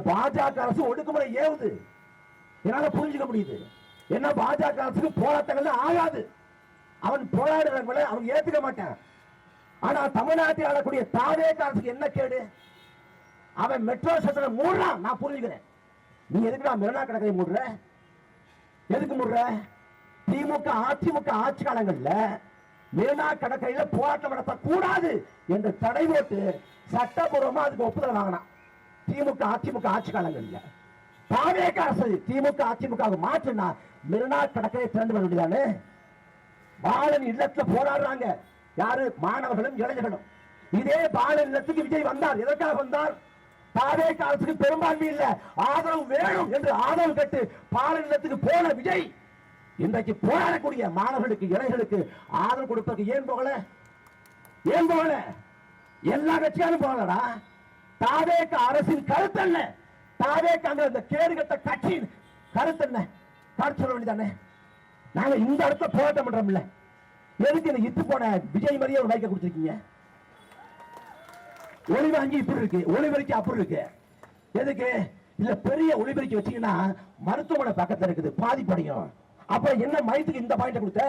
பாஜக அரசு ஒடுக்குமுறை ஏவுது. என்னால புரிஞ்சுக்க முடியுது. என்ன பாஜக அரசுக்கு போராட்டங்கள் ஆகாது. அவன் போராடுறவங்களை அவன் ஏத்துக்க மாட்டான். ஆனா தமிழ்நாட்டில் ஆளக்கூடிய தாவேக அரசுக்கு என்ன கேடு? அவன் மெட்ரோ ஸ்டேஷனை மூடுறான். நான் புரிஞ்சுக்கிறேன். நீ எதுக்கு மெரினா கடற்கரை மூடுற? எதுக்கு மூடுற? திமுக அதிமுக ஆட்சி காலங்கள்ல மெரினா கடற்கரையில போராட்டம் நடத்த கூடாது என்று தடை போட்டு சட்டபூர்வமா அதுக்கு ஒப்புதல் வாங்கினான். திமுக அதிமுக ஆட்சி காலங்கள்ல தாவேக அரசு திமுக அதிமுக மாற்றினா மெரினா கடற்கரை திறந்து வர வேண்டியதானே. பாலன் இல்லத்துல போராடுறாங்க யாரு? மாணவர்களும் இளைஞர்களும். இதே பாலன் இல்லத்துக்கு விஜய் வந்தார். எதற்காக வந்தார்? தாவேக அரசுக்கு பெரும்பான்மை இல்ல, ஆதரவு வேணும் என்று ஆதரவு கட்டு பாலன் இல்லத்துக்கு போன விஜய் இன்றைக்கு போராடக்கூடிய மாணவர்களுக்கு இளைஞர்களுக்கு ஆதரவு கொடுப்பதற்கு ஏன் போகல? ஏன் போகல? எல்லா கட்சியாலும் போகலடா. தாவேக அரசின் கருத்து என்ன? தாவேக அந்த கேடு கட்ட கட்சியின் கருத்து என்ன? கருத்து சொல்ல வேண்டியதானே. நாங்க இந்த இடத்துல போராட்டம் பண்றோம்ல, எதுக்கு இந்த இத்து போன விஜய் மாதிரியே ஒரு மைக்க கொடுத்திருக்கீங்க? ஒளிவாங்கி இப்படி இருக்கு, ஒளிபெருக்கி அப்படி இருக்கு. எதுக்கு? இல்ல பெரிய ஒளிபெருக்கி வச்சீங்கன்னா மருத்துவமனை பக்கத்துல இருக்குது, பாதிப்படையும். அப்ப என்ன மையத்துக்கு இந்த பாயிண்ட் கொடுத்த?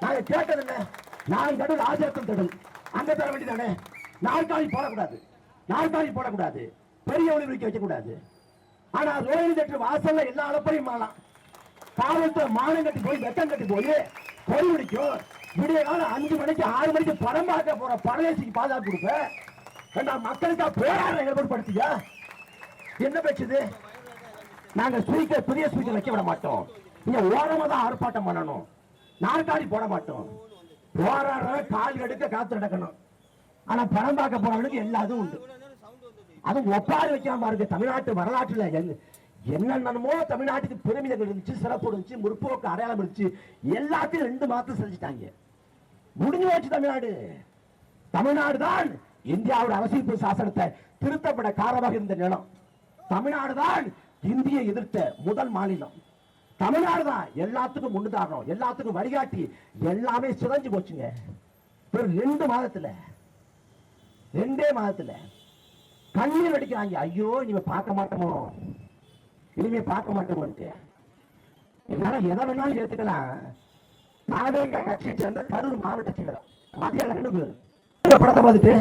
நாங்க கேட்டது என்ன? நான் கடல் ஆஜரத்தம் தடல் அங்க தர வேண்டியதானே. நாற்காலி போடக்கூடாது, நாற்காலி போடக்கூடாது, பெரிய ஒளிபெருக்கி வைக்க கூடாது. ஆனா ரோஹிணி தேட்டர் வாசல்ல எல்லா அளப்பையும் மாறலாம். காவல்துறை மானம் கட்டி போய் வெக்கம் கட்டி போய் பொறி பிடிக்கும். விடிய காலம் 5 மணிக்கு 6 மணிக்கு படம் பார்க்க போற பரதேசிக்கு பாதுகாப்பு கொடுப்ப மக்களுக்கா போராட ஏற்படுத்தியா? என்ன பேச்சுது? நாங்க ஸ்பீக்கர் பெரிய ஸ்பீக்கர் வைக்க விட மாட்டோம். நீங்க ஓரமா தான் ஆர்ப்பாட்டம் பண்ணணும். நாற்காலி போட மாட்டோம். போராடுற கால் எடுக்க காத்து நடக்கணும். ஆனா படம் பார்க்க போறவனுக்கு எல்லாதும் உண்டு. அதுவும் ஒப்பாரி வைக்காம பாருங்க. தமிழ்நாட்டு வரலாற்றுல என்னென்னமோ தமிழ்நாட்டுக்கு பெருமிதங்கள் இருந்துச்சு, சிறப்பு இருந்துச்சு, முற்போக்கு அடையாளம் இருந்துச்சு. எல்லாத்தையும் 2 மாதம் செஞ்சுட்டாங்க. முடிஞ்சு போச்சு தமிழ்நாடு. தமிழ்நாடு தான் இந்தியாவோட அரசியல் சாசனத்தை திருத்தப்பட காரணமாக இருந்த நிலம். தமிழ்நாடு தான் இந்தியை எதிர்த்த முதல் மாநிலம். தமிழ்நாடு தான் எல்லாத்துக்கும் முன்னுதாரணம், எல்லாத்துக்கும் வழிகாட்டி. எல்லாமே சிதைஞ்சு போச்சுங்க. 2 மாதத்துல 2 மாதத்துல கண்ணீர் அடிக்கிறாங்க. ஐயோ இனிமே பார்க்க மாட்டோமோ, இனிமே பார்க்க மாட்டோம். என்னால எதை வேணாலும் ஏத்துக்கலாம். தாவேக கட்சியை சேர்ந்த கரூர் மாவட்ட செயலர் படத்தை பார்த்துட்டு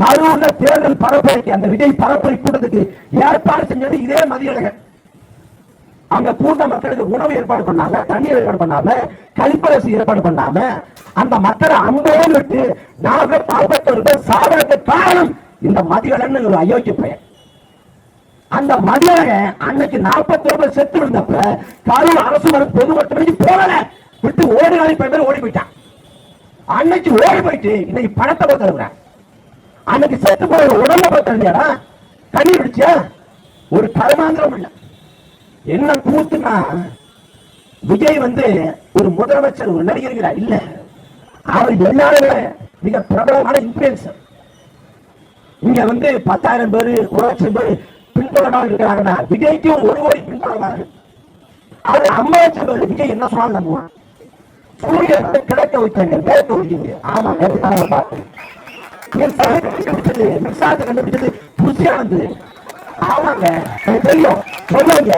கரூர்ல தேர்தல் பரப்புரைக்கு அந்த விஜய் பரப்புரை கூட்டத்துக்கு ஏற்பாடு செஞ்சது இதே மதியழகன். அங்க கூட்ட மக்களுக்கு உணவு ஏற்பாடு பண்ணாம, தண்ணீர் ஏற்பாடு பண்ணாம, கழிப்பரசு ஏற்பாடு பண்ணாம அந்த மக்களை அங்கேயே விட்டு 41 பேர் சாதனைக்கு காரணம் இந்த மதியழகன் ஒரு அயோக்கிய பெயர். அந்த மதியழகன் அன்னைக்கு 41 பேர் செத்து விழுந்தப்ப கரூர் அரசு பொது மருத்துவமனைக்கு போகல, விட்டு ஓடி பேர் ஓடி போயிட்டான். அன்னைக்கு ஓடி போயிட்டு இன்னைக்கு பணத்தை பார்த்துருக்கிறேன். அன்னைக்கு செத்து போய் உடம்ப பார்த்தியா? தண்ணி பிடிச்சியா? ஒரு கருமாந்திரம் இல்ல. என்ன கூத்துனா விஜய் ஒரு முதலமைச்சர், ஒரு நடிகர் இல்ல, அவர் எல்லாருமே மிக பிரபலமான இன்ஃபுளுசர். இங்க 10,000 பேரு 1,00,000 பேரு பின்புலமாக இருக்கிறாங்கன்னா விஜய்க்கு 1 கோடி பின்புலமாக. அது 50,000 பேர் விஜய் என்ன சொன்னாலும் நம்புவான். சூரியன் கிடைக்க வைத்தாங்க, கிடைக்க வைக்கீங்க. ஆமா, மின்சாரத்தை கண்டுபிடிச்சது புதுசியா வந்து. ஆமாங்க, தெரியும் சொல்லுவாங்க.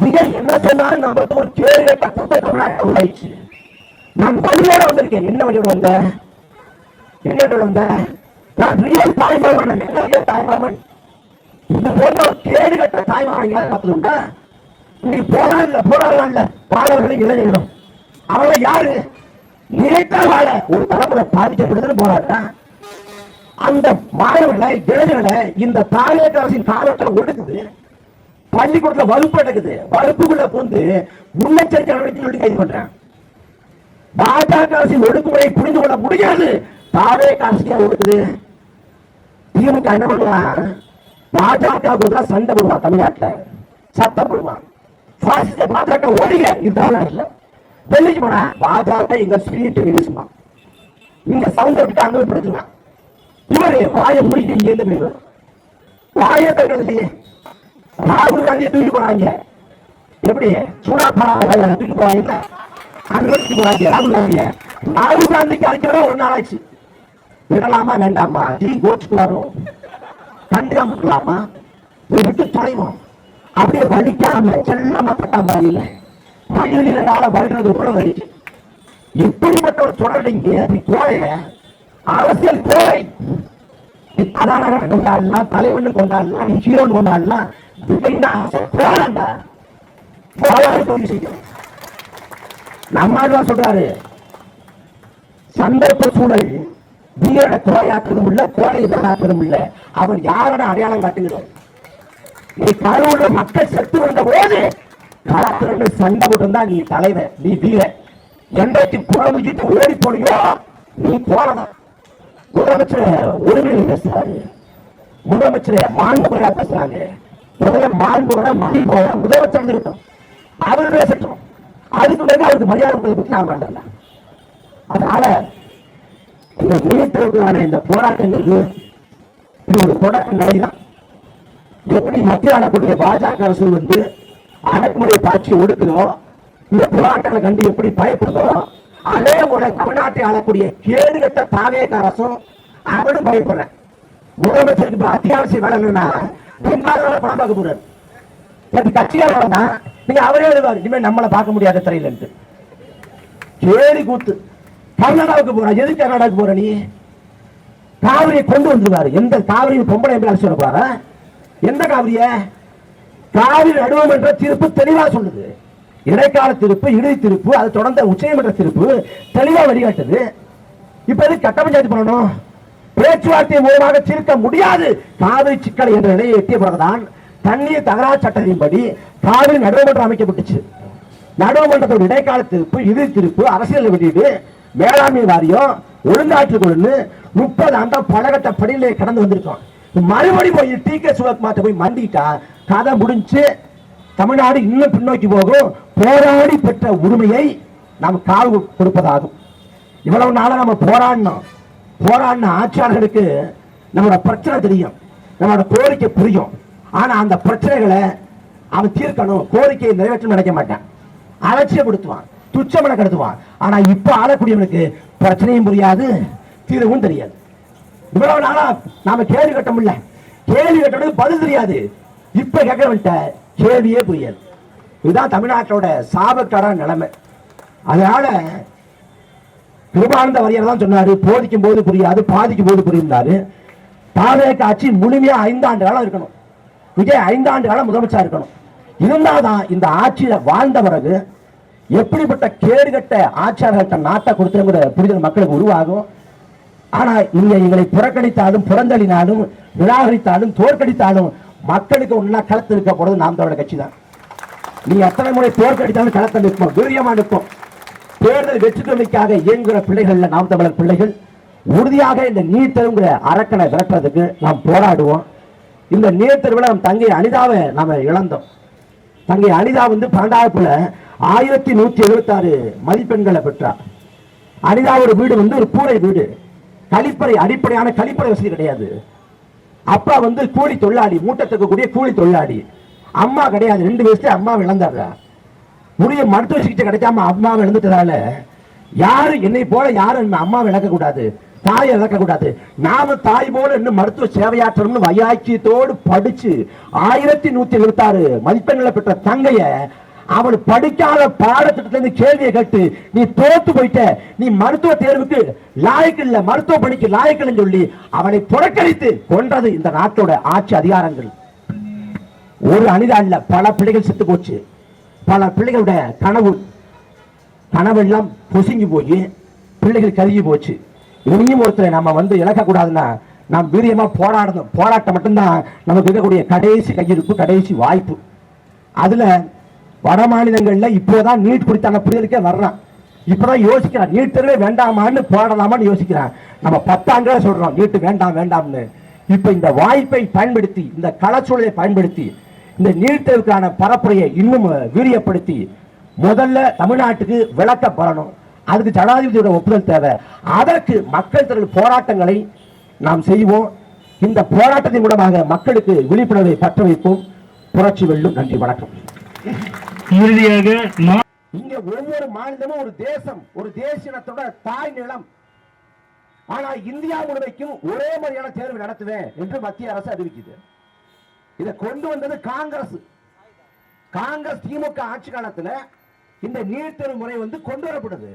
விஜய் என்ன சொன்னாலும் நம்ம ஒரு கேள்வி தமிழ்நாட்டை உண்டாயிடுச்சு. நான் வழியோட வந்திருக்கேன். என்ன வழியோட வந்த? என்ன வந்த? நான் ரியல் தாய்மாமன். என்ன தாய்மாமன்? இந்த போன்ற கேடு கட்ட தாய்மாமன் யாரும் பார்த்துருந்தா? நீ போராடல பாடல்களை இளைஞர்களும் அவங்க யாரு? நினைத்தால ஒரு தலைமுறை பாதிக்கப்படுதுன்னு போராட்டம். அந்த மாணவர்களை இளைஞர்களை இந்த தாவேக அரசின் காலத்தில் ஒடுக்குது. பள்ளிக்கூடத்துல வகுப்பு நடக்குது, வகுப்புக்குள்ள புகுந்து முன்னெச்சரிக்கை நடவடிக்கை கைது பண்றான். பாஜக அரசின் ஒடுக்குமுறையை புரிந்து கொள்ள முடியாது. தாவேக அரசியா ஒடுக்குது. திமுக என்ன பண்ணுவான்? பாஜக சண்டை போடுவான், தமிழ்நாட்டில் சத்தம் போடுவான். பாஜக ஓடிங்க இந்த டெல்லிக்கு போனா பாஜக எங்க ஸ்பிரிட் ரிலீஸ்மா, இங்க சவுண்ட் விட்டு அங்க படுத்துவான். இவரு வாயை முடிக்க இங்க இருந்து போயிடுவார். வாயை தடுக்கிறது ராகுல் காந்தியை தூக்கி போனாங்க. எப்படி சூடா தூக்கி போவாங்க, அங்க தூக்கி போனாங்க ராகுல் காந்திய. ராகுல் காந்திக்கு அழைக்கிறோம் 1 நாள் ஆச்சு. விடலாமா வேண்டாமா? டீ கோச்சுக்கு வரும். கண்டுக்காம இருக்கலாமா? விட்டு தொலைவோம். அப்படியே வலிக்காம செல்லமா பட்டா மாதிரி மயிலால வருகிறது கூட வலிச்சு. இப்படிப்பட்ட ஒரு தொடர்ந்து நீ கோழைய அரசியல் கோழை. கொண்டாடலாம், தலைவன் கொண்டாடலாம், நீ ஹீரோன் கொண்டாடலாம். நம்மாதான் சொல்றாரு, சந்தர்ப்ப சூழல் வீரனை கோழையாக்குறதும் இல்ல, கோழை ஆக்குறதும் இல்ல. அவன் யாரோட அடையாளம் காட்டுகிறார்? நீ கருவுள்ள மக்கள் செத்து வந்த போது களத்திலிருந்து சண்டை போட்டு நீ தலைவன், நீ வீரன். என்றைக்கு குழந்தைகிட்டு ஓடி போனியோ நீ போனதான். முதலமைச்சர் உரிமையை பேசுறாரு, முதலமைச்சர் மாண்புகரா பேசுறாங்க. முதல்ல மாண்புகரா மணி போல முதலமைச்சர் இருக்கட்டும், அவர் பேசட்டும். அதுக்கு பிறகு அவருக்கு மரியாதை பற்றி நான் வேண்டாம். அதனால இந்த நீட்டுக்கான இந்த போராட்டங்களுக்கு இது ஒரு தொடக்க நிலைதான். எப்படி மத்திய ஆளக்கூடிய பாஜக அரசு அடக்குமுறை காட்சி ஒடுக்குதோ, இந்த போராட்டங்களை கண்டு எப்படி பயப்படுதோ, அதே போல தமிழ்நாட்டை ஆளக்கூடிய கேடுகட்ட தாவேக அரசும் அவனும் பயப்படுறேன். முதலமைச்சருக்கு அத்தியாவசிய வேலை என்னன்னா பின்பாக படம் பார்க்க போறாரு. கட்சியாளர் தான் நீங்க அவரே எழுதுவாரு, இனிமேல் நம்மளை பார்க்க முடியாத திரையில கேலி கூத்து. கர்நாடகாவுக்கு போற, எது கர்நாடகாவுக்கு போற? நீ காவிரியை கொண்டு வந்துருவாரு. எந்த காவிரி பொம்பளை எப்படி சொல்ல போற? எந்த காவிரிய? காவிரி நடுவம் என்ற தீர்ப்பு தெளிவா சொல்லுது. இடைக்கால தீர்ப்பு, இறுதி தீர்ப்பு, அது தொடர்ந்த உச்சநீதிமன்ற தீர்ப்பு தெளிவா வழிகாட்டுது. இப்ப எது கட்ட பஞ்சாயத்து பண்ணணும்? பேச்சுவார்த்தை மூலமாக தீர்க்க முடியாது காவிரி சிக்கல் என்ற நிலையை எட்டிய பிறகுதான் தண்ணீர் தகராறு சட்டத்தின்படி காவிரி நடுவமன்றம் அமைக்கப்பட்டுச்சு. நடுவமன்றத்தோட இடைக்கால தீர்ப்பு, இறுதி தீர்ப்பு, அரசியல் வெளியீடு, மேலாண்மை வாரியம், ஒழுங்காற்றுக் குழு 30 ஆண்டா பலகட்ட படியிலே கடந்து வந்திருக்கோம். மறுபடி போய் டி.கே. சிவகுமார்ட்ட போய் மண்டிட்டா கதை முடிஞ்சு. தமிழ்நாடு இன்னும் பின்னோக்கி போகும். போராடி பெற்ற உரிமையை நாம் கால் கொடுப்பதாகும். இவ்வளவு நாளா நம்ம போராடின ஆட்சியாளர்களுக்கு நம்மளோட பிரச்சனை தெரியும், நம்மளோட கோரிக்கை புரியும். ஆனா அந்த பிரச்சனைகளை அவன் தீர்க்கணும், கோரிக்கையை நிறைவேற்ற நினைக்க மாட்டான், அலட்சியப்படுத்துவான், துச்சமன கருதுவான். ஆனா இப்ப ஆளக்கூடியவனுக்கு பிரச்சனையும் புரியாது, தீர்வும் தெரியாது. இவ்வளவு நாளா நாம கேள்வி கட்ட முடியல, கேள்வி கட்டணும் பதில் தெரியாது. இப்ப கேட்கறவன்ட்ட கேள்வியே புரியாது. இதுதான் தமிழ்நாட்டோட சாபக்கார நிலைமை. அதனால கிருபானந்த வாரியார் தான் சொன்னாரு, போதிக்கும் போது புரியாது, பாதிக்கும் போது புரியுந்தாரு. தாவேக ஆட்சி முழுமையா 5 ஆண்டு காலம் இருக்கணும். விஜய் 5 ஆண்டு காலம் முதலமைச்சா இருக்கணும். இருந்தால்தான் இந்த ஆட்சியில வாழ்ந்த பிறகு எப்படிப்பட்ட கேடுகட்ட ஆட்சியாளர்கிட்ட நாட்டை கொடுத்துங்கிற புரிதல் மக்களுக்கு உருவாகும். ஆனா இங்க எங்களை புறக்கணித்தாலும், புறந்தளினாலும், நிராகரித்தாலும், தோற்கடித்தாலும் மக்களுக்கு ஒன்னா களத்தில் இருக்க போறது நாம் தமிழர் கட்சி தான். நீ எத்தனை முறை தோற்கடித்தாலும் களத்தில் நிற்போம், வீரியமா நிற்போம். தேர்தல் வெற்றி தோல்விக்காக இயங்குகிற பிள்ளைகள் நாம் தமிழர் பிள்ளைகள். உறுதியாக இந்த நீட் தேர்வுங்கிற அரக்கனை விரட்டுறதுக்கு நாம் போராடுவோம். இந்த நீட் தேர்வில் நம் தங்கை அனிதாவை நாம இழந்தோம். தங்கை அனிதா 12ஆவதுல 1176 மதிப்பெண்களை பெற்றார். அனிதாவோட வீடு ஒரு கூரை வீடு, கழிப்பறை, அடிப்படையான கழிப்பறை வசதி கிடையாது. அப்பா கூலி தொழிலாளி, மூட்டத்துக்கு கூடிய கூலி தொழிலாளி. அம்மா கிடையாது, 2 வயசுல அம்மா இழந்தாங்க. உரிய மருத்துவ சிகிச்சை கிடைக்காம அம்மாவை இழந்துட்டதால யாரு என்னை போல யாரும் அம்மாவை இழக்க கூடாது, தாயை இழக்க கூடாது. நாம தாய் போல இன்னும் மருத்துவ சேவையாற்றணும்னு வைராக்கியத்தோடு படிச்சு 1176 மதிப்பெண்களை பெற்ற தங்கைய அவன் படிக்காத பாடத்திட்டத்திலிருந்து கேள்வியை கேட்டு நீ தோத்து போயிட்ட, நீ மருத்துவ தேர்வுக்கு லாயக்கு இல்ல, மருத்துவ பணிக்கு லாயக்கு சொல்லி அவனை புறக்கணித்து கொன்றது இந்த நாட்டோட ஆட்சி அதிகாரங்கள். ஒரு அனிதா இல்ல, பல பிள்ளைகள் செத்து போச்சு. பல பிள்ளைகளோட கனவெல்லாம் பொசுங்கி போய் பிள்ளைகள் கருகி போச்சு. இனியும் ஒருத்தரை நம்ம இழக்க கூடாதுன்னா நாம் வீரியமா போராடணும். போராட்டம் மட்டும்தான் நமக்கு இருக்கக்கூடிய கடைசி கையிருப்பு, கடைசி வாய்ப்பு. அதுல வட மாநிலங்கள்ல இப்போதான் நீட் குறித்தான புரிதலுக்கே வர்றான். இப்பதான் யோசிக்கிறான், நீட் தேர்வே வேண்டாமான்னு போடலாமான்னு யோசிக்கிறான். நம்ம 10 ஆண்டுகளா சொல்றோம் நீட்டு வேண்டாம் வேண்டாம்னு. இப்ப இந்த வாய்ப்பை பயன்படுத்தி, இந்த களச்சூழலை பயன்படுத்தி, இந்த நீட் தேர்வுக்கான பரப்புரையை இன்னும் வீரியப்படுத்தி முதல்ல தமிழ்நாட்டுக்கு விளக்க பெறணும். அதுக்கு ஜனாதிபதியோட ஒப்புதல் தேவை. அதற்கு மக்கள் திரள் போராட்டங்களை நாம் செய்வோம். இந்த போராட்டத்தின் மூலமாக மக்களுக்கு விழிப்புணர்வை பற்ற வைப்போம். புரட்சி வெல்லும். நன்றி, வணக்கம். இறுதியாக இங்க ஒவ்வொரு மாநிலமும் ஒரு தேசம், ஒரு தேசியத்தோட தாய் நிலம். ஆனா இந்தியா முழுமைக்கும் ஒரே மாதிரியான தேர்வு நடத்துவேன் என்று மத்திய அரசு அறிவிக்குது. இதை கொண்டு வந்தது காங்கிரஸ். காங்கிரஸ் திமுக ஆட்சி காலத்தில் இந்த நீட் தேர்வு முறை வந்து கொண்டு வரப்படுது.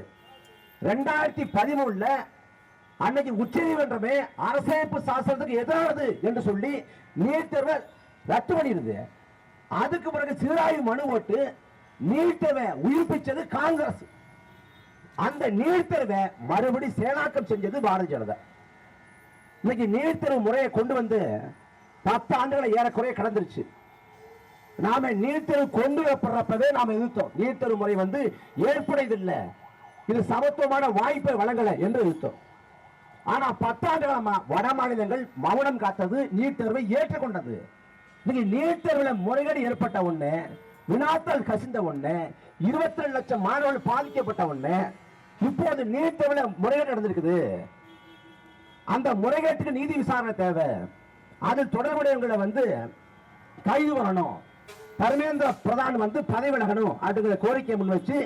2013 அன்னைக்கு உச்ச நீதிமன்றமே அரசியலமைப்பு சாசனத்துக்கு எதிரானது என்று சொல்லி நீட் தேர்வை ரத்து பண்ணிடுது. அதுக்கு பிறகு சீராய்வு மனு போட்டு நீட் தேர்வை உயிர்ப்பிச்சது காங்கிரஸ். அந்த நீட் தேர்வை மறுபடி செயலாக்கம் செஞ்சது பாரதிய ஜனதா. இன்னைக்கு நீட் தேர்வு முறையை கொண்டு வந்து 10 ஆண்டுகளை ஏறக்குறைய கடந்துருச்சு. நாம நீட் தேர்வு கொண்டு வரப்படுறப்பவே நாம எதிர்த்தோம். நீட் தேர்வு முறை வந்து ஏற்புடையதில்லை, இது சமத்துவமான வாய்ப்பை வழங்கல என்று எதிர்த்தோம். ஆனா 10 ஆண்டுகளா வட மாநிலங்கள் மௌனம் காத்தது, நீட் தேர்வை ஏற்றுக்கொண்டது. இன்னைக்கு நீட் தேர்வுல முறைகேடு ஏற்பட்ட ஒண்ணு, வினாத்தாள் கசிந்த ஒண்ணு, 22 லட்சம் மாணவர்கள் பாதிக்கப்பட்ட ஒண்ணு, இப்போது நீட் தேர்வுல முறைகேடு நடந்திருக்குது. அந்த முறைகேட்டுக்கு நீதி விசாரணை தேவை. அதில் தொடர்புடையவங்களை வந்து கைது வரணும், தர்மேந்திர பிரதான் வந்து பதவி விலகணும் அப்படிங்கிற கோரிக்கையை முன் வச்சு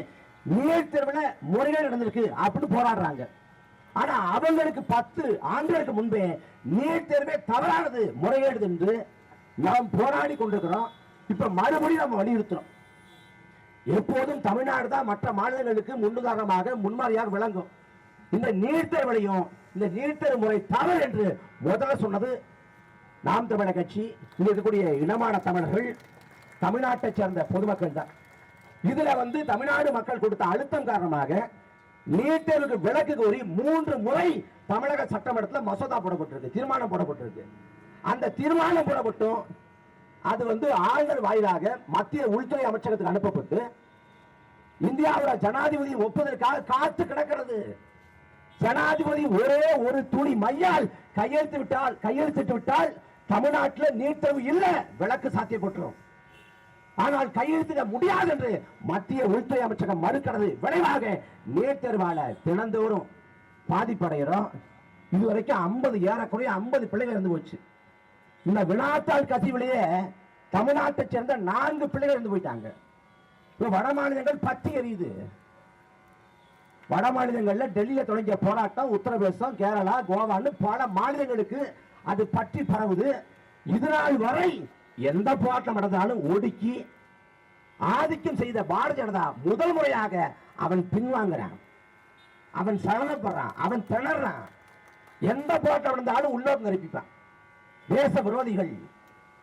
நீட் தேர்வுல முறைகேடு நடந்திருக்கு அப்படின்னு போராடுறாங்க. ஆனா அவங்களுக்கு 10 ஆண்டுகளுக்கு முன்பே நீட் தேர்வே தவறானது, முறைகேடு என்று நாம் போராடி கொண்டிருக்கிறோம். இப்ப மறுபடியும் நம்ம வலியுறுத்துறோம். எப்போதும் தமிழ்நாடு தான் மற்ற மாநிலங்களுக்கு முன்னுதாரணமாக முன்மாதிரியாக விளங்கும். இந்த நீட் தேர்வுலையும் இந்த நீட் தேர்வு முறை தவறு என்று முதல்ல சொன்னது நாம் தமிழர் கட்சி. இங்க இருக்கக்கூடிய இனமான தமிழர்கள், தமிழ்நாட்டை சேர்ந்த பொதுமக்கள் தான். இதுல வந்து தமிழ்நாடு மக்கள் கொடுத்த அழுத்தம் காரணமாக நீட் தேர்வுக்கு விலக்கு கோரி 3 முறை தமிழக சட்டமன்றத்தில் மசோதா போடப்பட்டிருக்கு, தீர்மானம் போடப்பட்டிருக்கு. அந்த தீர்மானம் போடப்பட்டும் அது வந்து ஆளுநர் வாயிலாக மத்திய உள்துறை அமைச்சகத்துக்கு அனுப்பப்பட்டு இந்தியாவோட ஜனாதிபதி ஒப்புதலுக்காக காத்து கிடக்கிறது. ஜனாதிபதி ஒரே ஒரு துணி மையால் கையெழுத்திட்டு விட்டால் தமிழ்நாட்டில் நீட் தேர்வு இல்ல, விலக்கு சாத்தியப்பட்டுரும். ஆனால் கையெழுத்திட முடியாது என்று மத்திய உள்துறை அமைச்சகம் மறுக்கிறது. விளைவாக நீட் தேர்வால தினந்தோறும் பாதிப்படைகிறோம். இதுவரைக்கும் 50 ஏறக்குறைய 50 பிள்ளைகள் இருந்து போச்சு. இந்த வினாத்தாள் கசிவிலேயே தமிழ்நாட்டை சேர்ந்த 4 பிள்ளைகள் இருந்து போயிட்டாங்க. வட மாநிலங்கள் பத்தி எரியுது. வட மாநிலங்கள்ல டெல்லியில தொடங்கிய போராட்டம் உத்தரப்பிரதேசம், கேரளா, கோவான்னு பல மாநிலங்களுக்கு அது பற்றி பரவுது. இதனால் வரை எந்த போராட்டம் நடந்தாலும் ஒடுக்கி ஆதிக்கம் செய்த பாரதிய ஜனதா முதல் முறையாக அவன் பின்வாங்குறான், அவன் சரணப்படுறான், அவன் திணறான். எந்த போராட்டம் நடந்தாலும் உள்ளோக்கு நிரப்பிப்பான். தேச விரோதிகள்,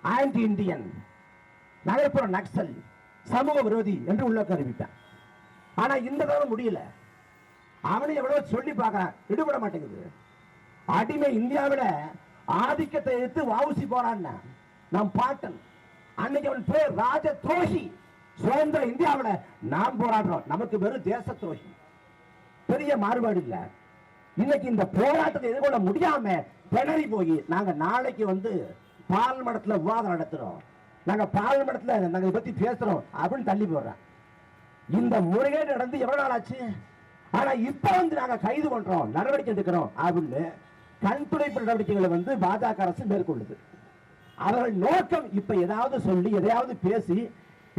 ஆன்டி இந்தியன், நகர்ப்புற நக்சல், சமூக விரோதி என்று உள்ளோக்கு அறிவிப்பான். ஆனா இந்த தடவை முடியல. அவனை எவ்வளவு சொல்லி பார்க்கறான், ஈடுபட மாட்டேங்குது. அடிமை இந்தியாவில ஆதிக்கத்தை எடுத்து வாவுசி போறான் நம் பாட்டன். அன்னைக்கு அவன் பேர் ராஜ துரோகி. சுதந்திர இந்தியாவில நாம் போராடுறோம், நமக்கு வெறும் தேச துரோகி. பெரிய மாறுபாடு இல்ல. இன்னைக்கு இந்த போராட்டத்தை எதிர்கொள்ள முடியாம திணறி போய் நாங்க நாளைக்கு வந்து பார்லிமெண்ட்ல விவாதம் நடத்துறோம், நாங்க பார்லிமெண்ட்ல நாங்க பத்தி பேசுறோம் அப்படின்னு தள்ளி போடுறோம். இந்த முறைகேடு நடந்து எவ்வளவு நாள் ஆச்சு? ஆனா இப்ப வந்து நாங்க கைது பண்றோம், நடவடிக்கை எடுக்கிறோம் அப்படின்னு கண்துடைப்பு நடவடிக்கைகளை வந்து பாஜக அரசு மேற்கொள்ளுது. அவர்கள் நோக்கம் இப்ப ஏதாவது சொல்லி எதையாவது பேசி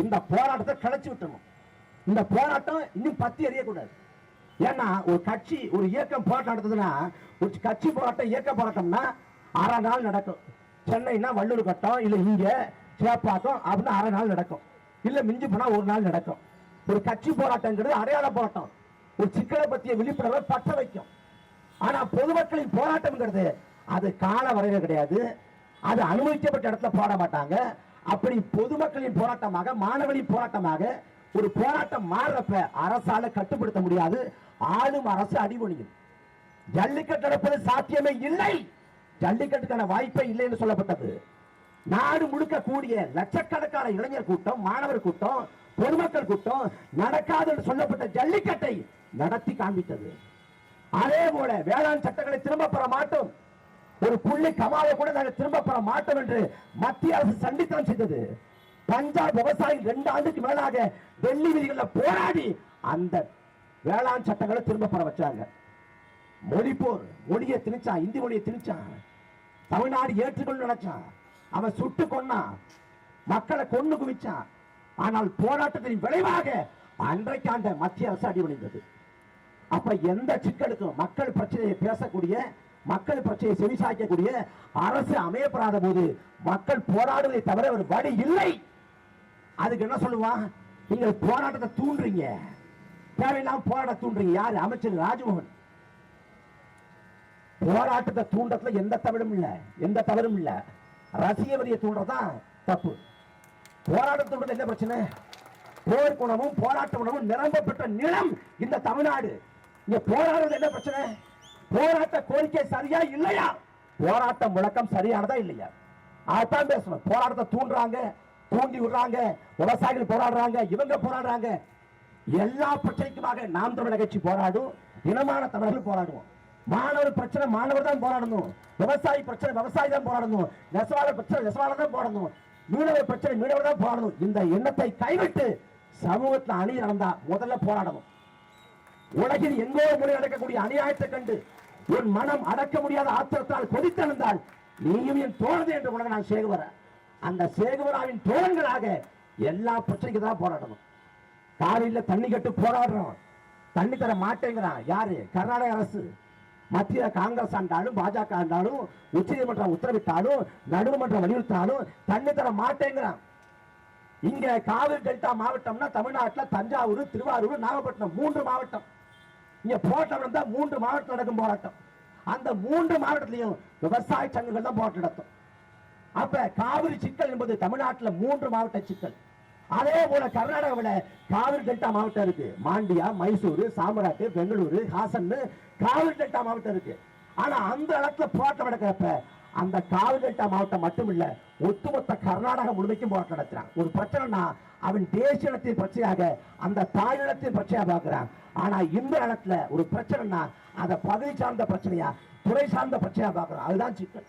இந்த போராட்டத்தை கலைச்சு விட்டணும். இந்த போராட்டம் இன்னும் பத்தி எறியக்கூடாது. ஏன்னா ஒரு கட்சி ஒரு இயக்கம் போராட்டம் நடத்துதுன்னா, ஒரு கட்சி போராட்டம் இயக்க போராட்டம்னா 6 நாள் நடக்கும். சென்னைனா வள்ளூர் கட்டம், இல்ல இங்க சேப்பாக்கம் அப்படின்னு 6 நாள் நடக்கும். இல்ல மிஞ்சி போனா 1 நாள் நடக்கும். ஒரு கட்சி போராட்டங்கிறது அடையாள போராட்டம், ஒரு சிக்கலை பற்றிய விழிப்புணர்வை பற்ற வைக்கும். ஆனா பொதுமக்களின் போராட்டம்ங்கிறது அது கால வரையறை கிடையாது. அது அனுமதிக்கப்பட்ட இடத்துல போட மாட்டாங்க. அப்படி பொதுமக்களின் போராட்டமாக, மாணவர்களின் போராட்டமாக ஒரு போராட்டம் மாறுறப்ப அரசால கட்டுப்படுத்த முடியாது. ஆளும் அரசு அடிபணியும். ஜல்லிக்கட்டு நடப்பது சாத்தியமே இல்லை, ஜல்லிக்கட்டுக்கான வாய்ப்பே இல்லை என்று சொல்லப்பட்டது. நாடு முழுக்க கூடிய லட்சக்கணக்கான இளைஞர் கூட்டம், மாணவர் கூட்டம், பொதுமக்கள் கூட்டம் நடக்காது என்று சொல்லப்பட்ட ஜல்லிக்கட்டை நடத்தி காண்பித்தது. அதே போல வேளாண் சட்டங்களை திரும்ப பெற மாட்டோம், ஒரு புள்ளி கமாலை கூட நாங்கள் திரும்ப பெற மாட்டோம் என்று மத்திய அரசு சண்டித்தனம் செய்தது. பஞ்சாப் விவசாயிகள் 2 ஆண்டுக்கு மேலாக டெல்லி வீதிகளில் போராடி அந்த வேளாண் சட்டங்களை திரும்ப பெற வச்சாங்க. மொழிப்போர், மொழியை திணிச்சான், இந்தி மொழியை திணிச்சான். தமிழ்நாடு ஏற்றுக்கொண்டு நினைச்சான், அவன் சுட்டு கொன்னான், மக்களை கொண்டு குவிச்சான். ஆனால் போராட்டத்தின் விளைவாக அன்றைக்கு அந்த மத்திய அரசு அடிபணிந்தது. அப்ப எந்த சிக்கலுக்கும் மக்கள் பிரச்சனையை பேசக்கூடிய, மக்கள் பிரச்சனையை செவிசாய்க்கக்கூடிய அரசு அமையப்படாத போது மக்கள் போராடுவதை தவிர ஒரு வழி இல்லை. அதுக்கு என்ன சொல்லுவான், நீங்கள் போராட்டத்தை தூண்டுறீங்க, தேவையில்லாம போராட்ட தூண்டுறீங்க. யாரு? அமைச்சர் ராஜ்மோகன். போராட்டத்தை தூண்டத்துல எந்த தவறும் இல்ல, எந்த தவறும் இல்ல. ரசிக வரியை தூண்டுறதான் தப்பு. போராட்டத்தை தூண்டுறது என்ன பிரச்சனை? போர்க்குணமும் போராட்ட குணமும் நிரம்ப பெற்ற நிலம் இந்த தமிழ்நாடு. இங்க போராடுறது என்ன பிரச்சனை? போராட்ட கோரிக்கை சரியா இல்லையா? போராட்ட முழக்கம் சரியானதா இல்லையா? அதான் பேசணும். போராட்டத்தை தூண்டுறாங்க, தூண்டி விடுறாங்க, விவசாயிகள் போராடுறாங்க, இவங்க போராடுறாங்க. எல்லா பிரச்சனைக்குமாக நாம் தமிழர் கட்சி போராடும், இனமான தமிழர்கள் போராடுவோம். மாணவர் பிரச்சனை மாணவர் தான் போராடணும், விவசாயி பிரச்சனை விவசாயி தான் போராடணும், நெசவாளர் பிரச்சனை நெசவாளர் தான் போராடணும், மீனவர் பிரச்சனை மீனவர் தான் போராடணும். இந்த எண்ணத்தை கைவிட்டு சமூகத்தில் அணி நடந்தா முதல்ல போராடணும். உலகில் எங்கோ முறை நடக்கக்கூடிய அநியாயத்தை கண்டு உன் மனம் அடக்க முடியாத ஆத்திரத்தால் கொதித்தெழுந்தால் நீயும் என் தோழது என்று உலக நான் சேகுவர. அந்த சேகுவராவின் தோழர்களாக எல்லா பிரச்சனைக்கு தான் போராடணும். காலையில் தண்ணி கட்டு போராடுறோம், தண்ணி தர மாட்டேங்கிறான். யாரு? கர்நாடக அரசு. மத்திய காங்கிரஸ் ஆண்டாலும் பாஜக ஆண்டாலும் உச்ச நீதிமன்றம் உத்தரவிட்டாலும் நடுவர்மன்றம் வலியுறுத்தாலும் தண்ணி தர மாட்டேங்கிறான். இங்க காவிரி டெல்டா மாவட்டம்னா தமிழ்நாட்டில் தஞ்சாவூர், திருவாரூர், நாகப்பட்டினம் 3 மாவட்டம். இங்க போராட்டம் நடந்தா 3 மாவட்டம் நடக்கும் போராட்டம். அந்த 3 மாவட்டத்திலையும் விவசாய சங்கங்கள் தான் போராட்டம் நடத்தும். அப்ப காவிரி சிக்கல் என்பது தமிழ்நாட்டில் 3 மாவட்ட சிக்கல். அதே போல கர்நாடகாவில் காவிரி டெல்டா மாவட்டம் இருக்கு. மாண்டியா, மைசூரு, சாமராட்டு, பெங்களூரு, ஹாசன் காவிரி டெல்டா மாவட்டம் இருக்கு. ஆனா அந்த இடத்துல போராட்டம் நடக்கிறப்ப அந்த காவிரி டெல்டா மாவட்டம் மட்டும் இல்ல, ஒட்டுமொத்த கர்நாடகா முழுமைக்கும் போராட்டம் நடத்துறான். ஒரு பிரச்சனைனா அவன் தேசிய இனத்தின் பிரச்சனையாக, அந்த தாயினத்தின் பிரச்சனையா பார்க்கிறான். ஆனா இந்த இடத்துல ஒரு பிரச்சனைனா அதை பகுதி சார்ந்த பிரச்சனையா, துறை சார்ந்த பிரச்சனையா பார்க்கிறான். அதுதான் சிக்கல்.